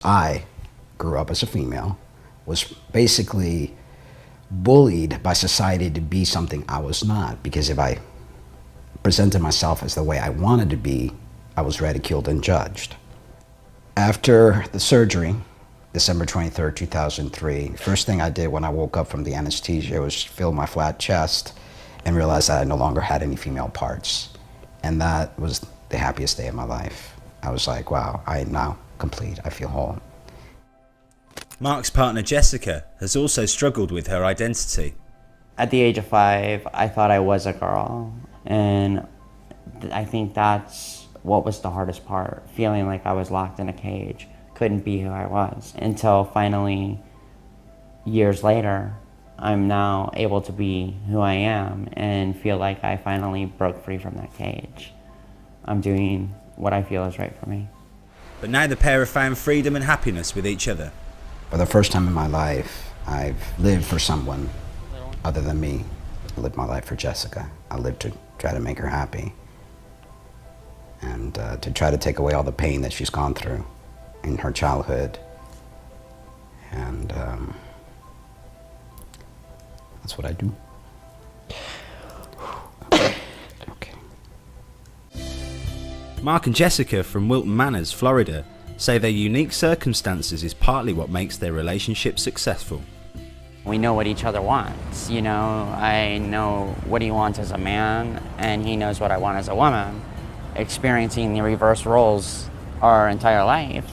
I grew up as a female, was basically bullied by society to be something I was not, because if I presented myself as the way I wanted to be, I was ridiculed and judged. After the surgery, December 23rd, 2003, first thing I did when I woke up from the anesthesia was feel my flat chest and realize that I no longer had any female parts. And that was the happiest day of my life. I was like, wow, I am now complete. I feel whole. Mark's partner Jessica has also struggled with her identity. At the age of 5, I thought I was a girl, and I think that's what was the hardest part, feeling like I was locked in a cage, couldn't be who I was, until finally, years later, I'm now able to be who I am and feel like I finally broke free from that cage. I'm doing what I feel is right for me. But now the pair have found freedom and happiness with each other. For the first time in my life, I've lived for someone other than me. I lived my life for Jessica. I lived to try to make her happy and to try to take away all the pain that she's gone through in her childhood. And that's what I do. Okay. Mark and Jessica from Wilton Manors, Florida, say their unique circumstances is partly what makes their relationship successful. We know what each other wants, you know. I know what he wants as a man, and he knows what I want as a woman. Experiencing the reverse roles our entire life.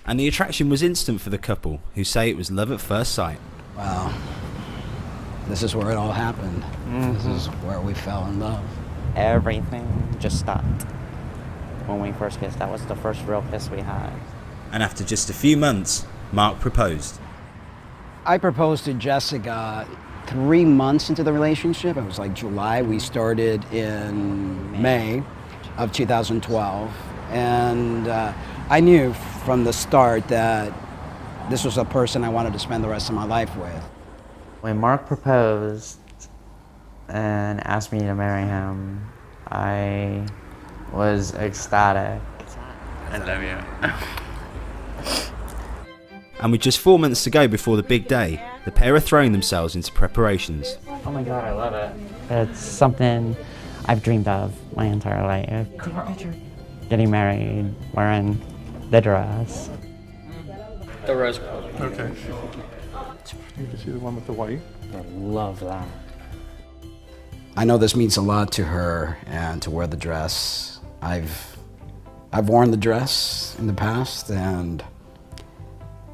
And the attraction was instant for the couple, who say it was love at first sight. Wow. This is where it all happened. This is where we fell in love. Everything just stopped when we first kissed. That was the first real kiss we had. And after just a few months, Mark proposed. I proposed to Jessica 3 months into the relationship. It was like July. We started in May of 2012. And I knew from the start that this was a person I wanted to spend the rest of my life with. When Mark proposed and asked me to marry him, I was ecstatic. I love you. And with just 4 months to go before the big day, the pair are throwing themselves into preparations. Oh my God, I love it. It's something I've dreamed of my entire life. Take a picture. Getting married, wearing the dress. The rose gold. Okay. You can see the one with the white. I love that. I know this means a lot to her, and to wear the dress. I've worn the dress in the past, and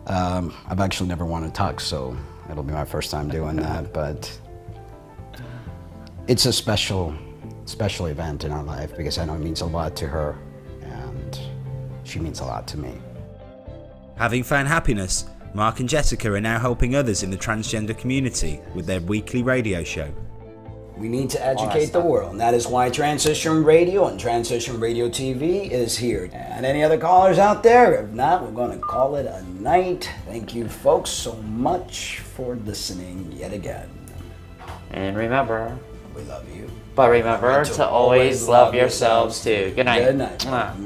I've actually never worn a tux, so it'll be my first time doing that. But it's a special event in our life, because I know it means a lot to her, and she means a lot to me. Having found happiness, Mark and Jessica are now helping others in the transgender community with their weekly radio show. We need to educate the world, and that is why Transition Radio and Transition Radio TV is here. And any other callers out there? If not, we're going to call it a night. Thank you folks so much for listening yet again. And remember, we love you. But remember to always love yourselves too. Good night. Good night. Mwah.